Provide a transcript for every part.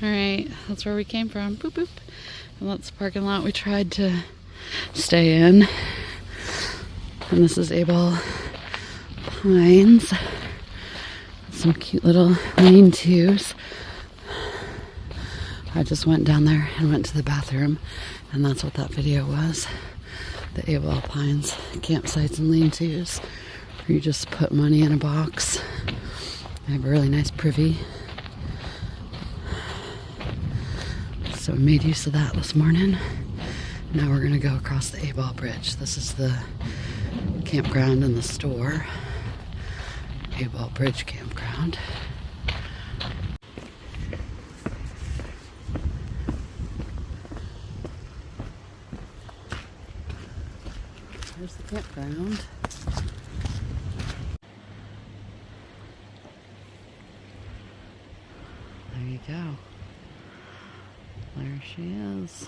Alright, that's where we came from. Boop boop. And that's the parking lot we tried to stay in. And this is Able Pines. Some cute little lean-tos. I just went down there and went to the bathroom, and that's what that video was. The Able Pines campsites and lean-tos, where you just put money in a box. They have a really nice privy. So we made use of that this morning. Now we're gonna go across the Able Bridge. This is the campground and the store. Able Bridge Campground. There's the campground. There you go. There she is.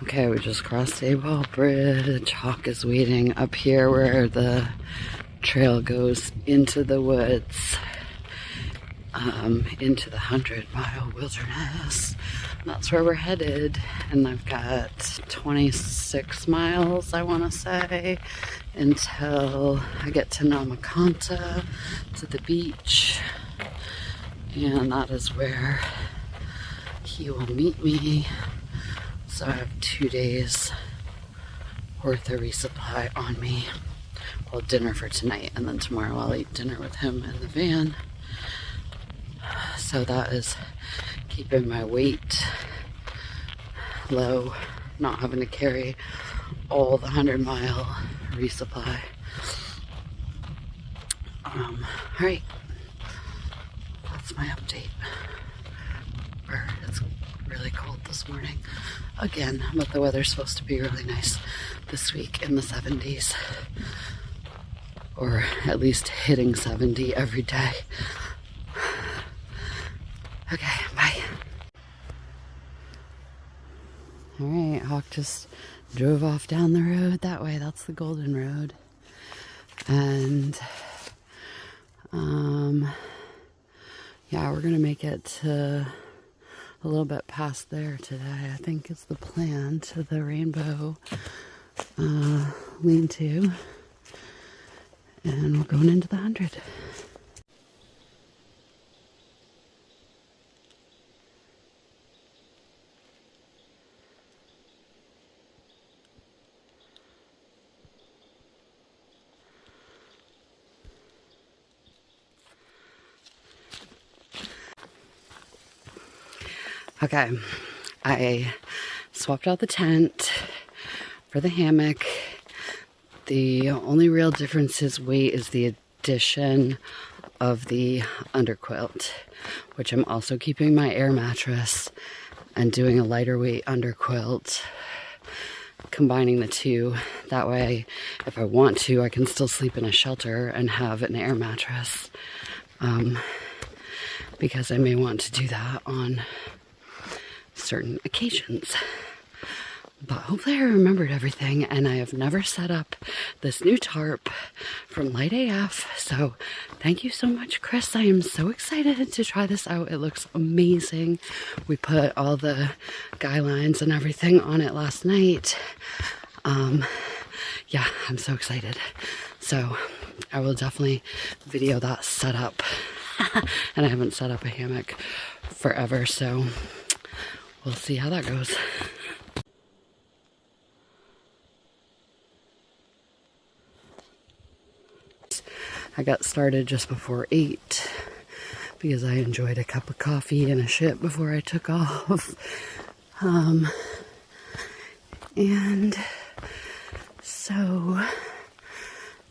Okay, we just crossed Able Bridge. Hawk is waiting up here where the trail goes into the woods, into the 100-mile wilderness. That's where we're headed. And I've got 26 miles, I want to say, until I get to Namakanta, to the beach. And that is where he will meet me. So I have 2 days worth of resupply on me. Well, dinner for tonight, and then tomorrow I'll eat dinner with him in the van. So that is keeping my weight low, not having to carry all the 100-mile resupply. Alright, that's my update. It's really cold this morning again, but the weather's supposed to be really nice this week, in the 70s, or at least hitting 70 every day. Okay, bye. Alright, Hawk just drove off down the road that way. That's the Golden Road. And yeah, we're gonna make it to a little bit past there today. I think it's the plan, to the Rainbow lean-to. And we're going into the 100. Okay, I swapped out the tent for the hammock. The only real difference is weight is the addition of the underquilt, which I'm also keeping my air mattress and doing a lighter weight underquilt, combining the two. That way, if I want to, I can still sleep in a shelter and have an air mattress, because I may want to do that on certain occasions. But hopefully I remembered everything, and I have never set up this new tarp from Light AF, so thank you so much, Chris. I am so excited to try this out. It looks amazing. We put all the guy lines and everything on it last night. Yeah, I'm so excited. So I will definitely video that setup. And I haven't set up a hammock forever, so we'll see how that goes. I got started just before 8 because I enjoyed a cup of coffee and a shit before I took off. And so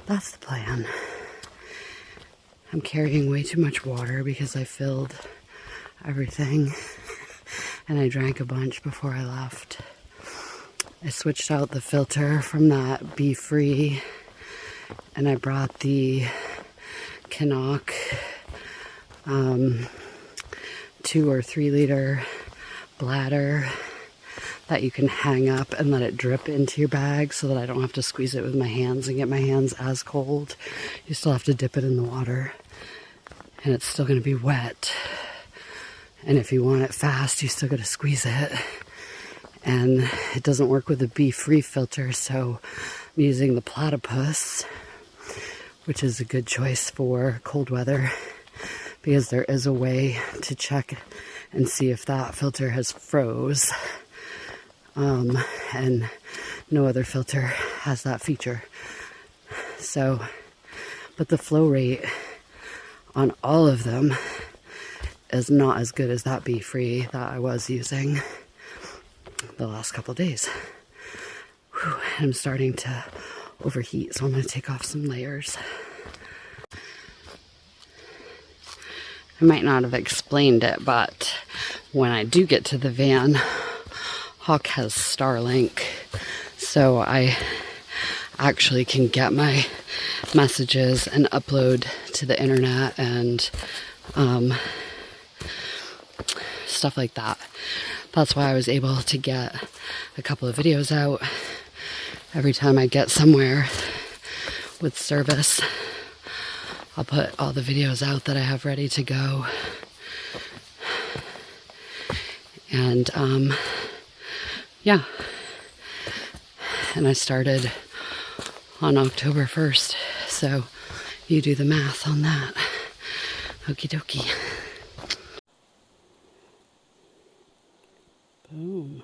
that's the plan. I'm carrying way too much water because I filled everything and I drank a bunch before I left. I switched out the filter from that Be Free, and I brought the Canuck 2 or 3 liter bladder that you can hang up and let it drip into your bag so that I don't have to squeeze it with my hands and get my hands as cold. You still have to dip it in the water and it's still going to be wet. And if you want it fast, you still got to squeeze it. And it doesn't work with the Be Free filter, so I'm using the Platypus, which is a good choice for cold weather because there is a way to check and see if that filter has froze. And no other filter has that feature. So, but the flow rate on all of them is not as good as that Be Free that I was using the last couple of days. Whew, I'm starting to overheat, so I'm going to take off some layers. I might not have explained it, but when I do get to the van, Hawk has Starlink, so I actually can get my messages and upload to the internet and stuff like that. That's why I was able to get a couple of videos out every time I get somewhere with service. I'll put all the videos out that I have ready to go. And yeah, and I started on October 1st, so you do the math on that. Okie dokie. Boom.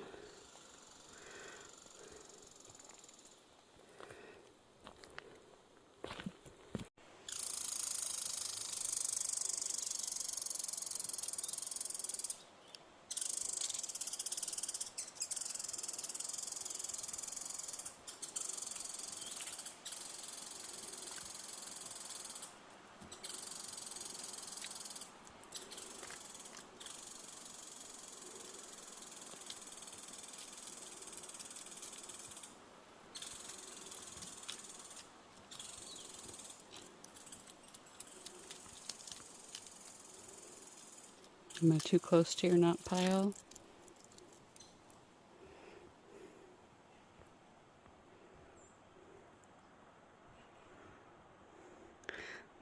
Am I too close to your nut pile?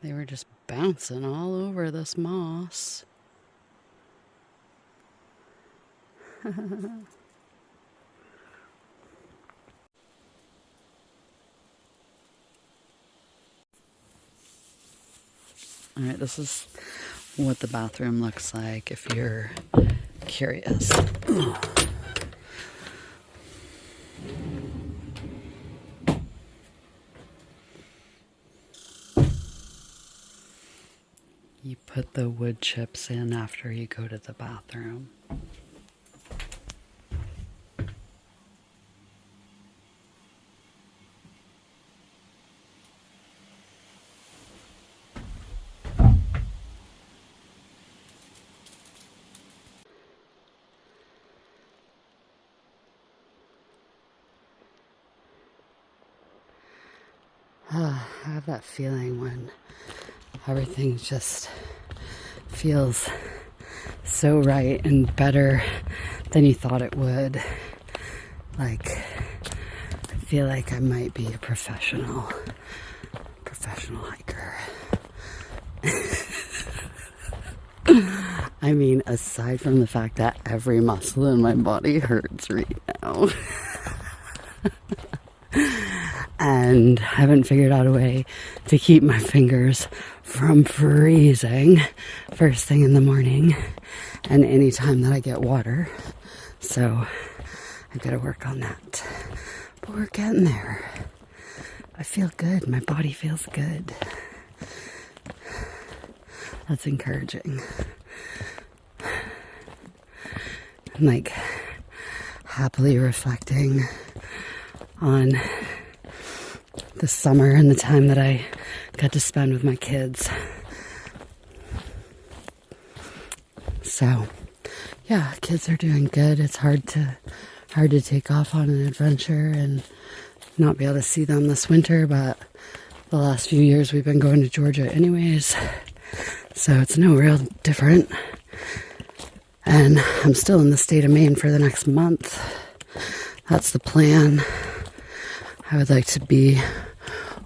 They were just bouncing all over this moss. Alright, this is what the bathroom looks like if you're curious. You put the wood chips in after you go to the bathroom. I have that feeling when everything just feels so right and better than you thought it would. Like, I feel like I might be a professional hiker. I mean, aside from the fact that every muscle in my body hurts right now. And I haven't figured out a way to keep my fingers from freezing first thing in the morning and any time that I get water. So I've got to work on that. But we're getting there. I feel good. My body feels good. That's encouraging. I'm like happily reflecting on the summer and the time that I got to spend with my kids. So, yeah, kids are doing good. It's hard to hard to take off on an adventure and not be able to see them this winter, but the last few years we've been going to Georgia anyways, so it's no real different. And I'm still in the state of Maine for the next month. That's the plan. I would like to be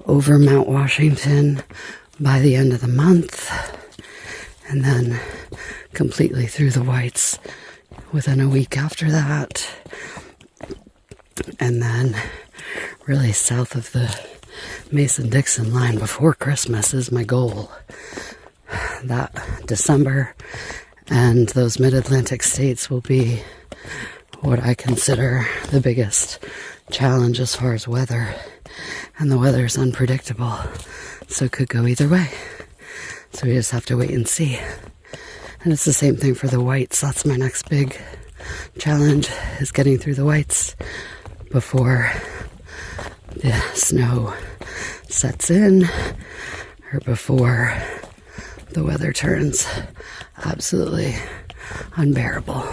over Mount Washington by the end of the month, and then completely through the Whites within a week after that. And then really south of the Mason-Dixon line before Christmas is my goal. That December and those mid-Atlantic states will be what I consider the biggest challenge as far as weather. And the weather is unpredictable, so it could go either way. So we just have to wait and see. And it's the same thing for the Whites. That's my next big challenge, is getting through the Whites before the snow sets in, or before the weather turns absolutely unbearable.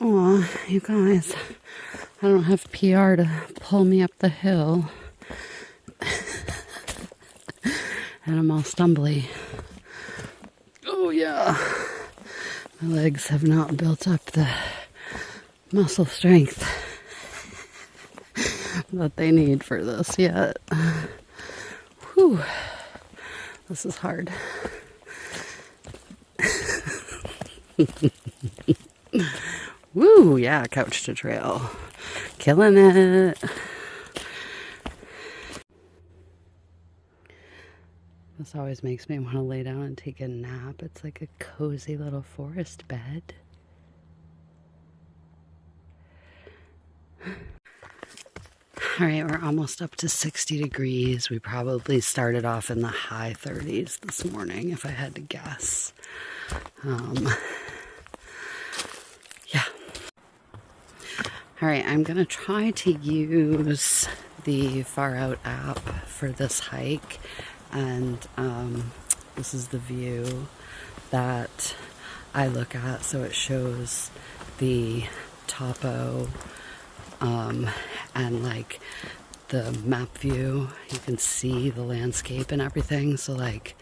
Aw, you guys, I don't have PR to pull me up the hill. And I'm all stumbly. Oh yeah, my legs have not built up the muscle strength that they need for this yet. Whew, this is hard. Woo, yeah, couch to trail. Killing it. This always makes me want to lay down and take a nap. It's like a cozy little forest bed. All right, we're almost up to 60 degrees. We probably started off in the high 30s this morning, if I had to guess. Yeah. All right, I'm going to try to use the Far Out app for this hike. And this is the view that I look at. So it shows the topo and like the map view. You can see the landscape and everything. So like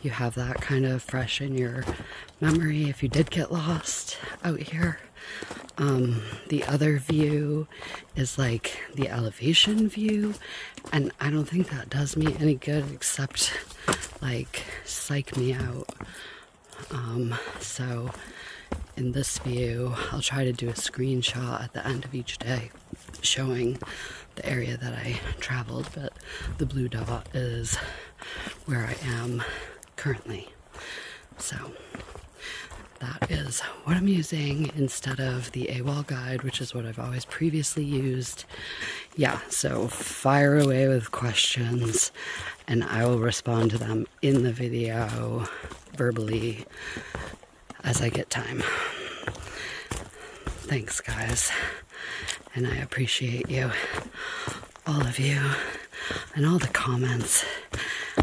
you have that kind of fresh in your memory if you did get lost out here. The other view is like the elevation view, and I don't think that does me any good except like psych me out. So in this view, I'll try to do a screenshot at the end of each day showing the area that I traveled, but the blue dot is where I am currently. So that is what I'm using instead of the AWOL guide, which is what I've always previously used. Yeah, so fire away with questions and I will respond to them in the video verbally as I get time. Thanks, guys. And I appreciate you, all of you, and all the comments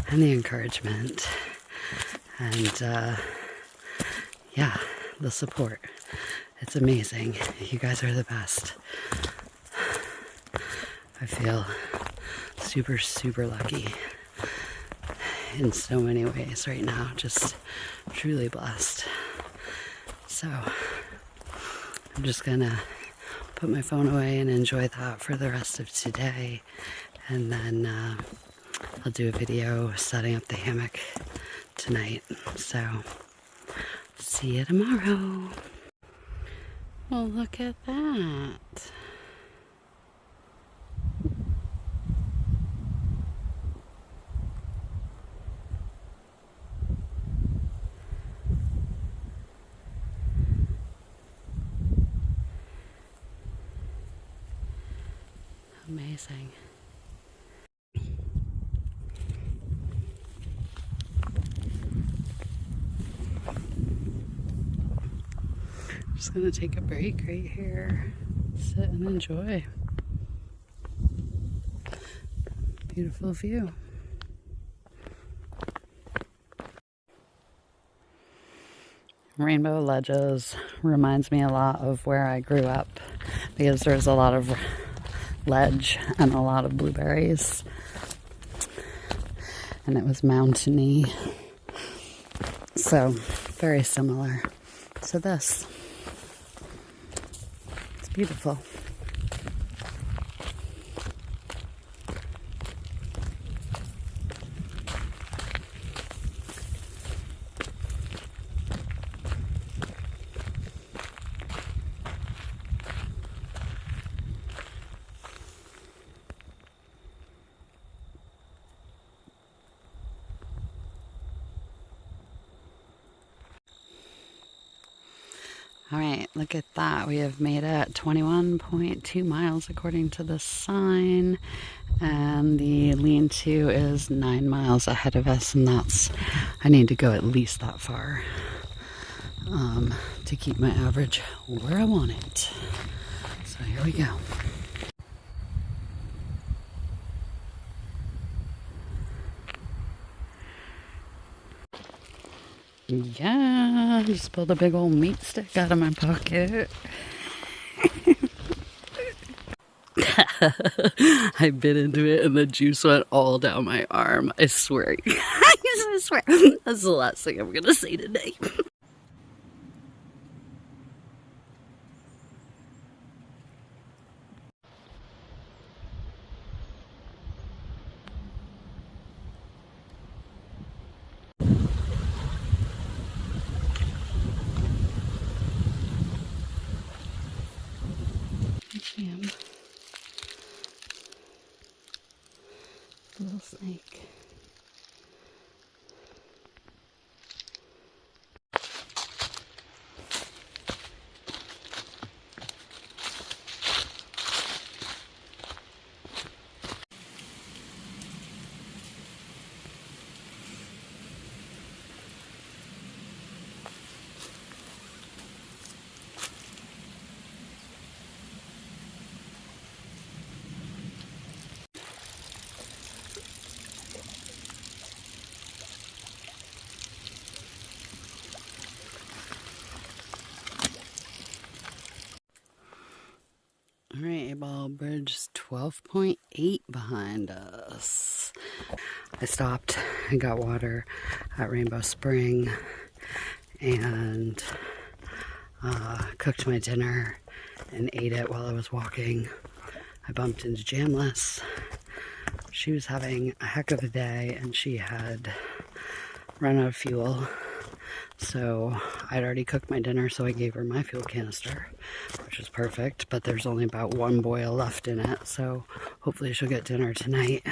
and the encouragement. And yeah, the support. It's amazing. You guys are the best. I feel super, super lucky in so many ways right now. Just truly blessed. So I'm just gonna put my phone away and enjoy that for the rest of today. And then I'll do a video setting up the hammock tonight. So see you tomorrow. Well, look at that. Amazing. Just gonna take a break right here, sit and enjoy. Beautiful view. Rainbow Ledges reminds me a lot of where I grew up because there's a lot of ledge and a lot of blueberries. And it was mountainy. So, very similar to this. It's beautiful. All right, look at that. We have made it 21.2 miles according to the sign. And the lean-to is 9 miles ahead of us. And I need to go at least that far to keep my average where I want it. So here we go. Yeah, just pulled a big old meat stick out of my pocket. I bit into it and the juice went all down my arm. I swear. I swear. That's the last thing I'm gonna say today. Damn. Little snake. All right, A-Ball Bridge is 12.8 behind us. I stopped and got water at Rainbow Spring and cooked my dinner and ate it while I was walking. I bumped into Jamless. She was having a heck of a day and she had run out of fuel. So I'd already cooked my dinner, so I gave her my fuel canister, which is perfect, but there's only about one boil left in it, so hopefully she'll get dinner tonight.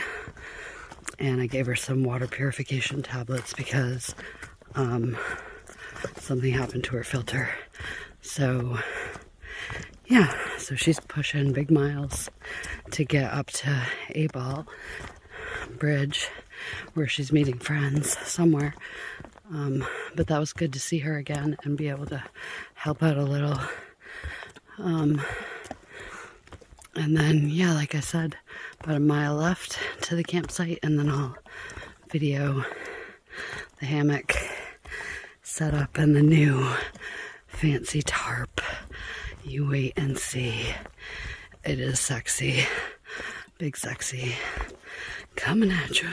And I gave her some water purification tablets because something happened to her filter. So yeah, so she's pushing big miles to get up to A-Ball Bridge where she's meeting friends somewhere. But that was good to see her again and be able to help out a little. And then, yeah, like I said, about a mile left to the campsite, and then I'll video the hammock set up and the new fancy tarp. You wait and see. It is sexy. Big sexy. Coming at you.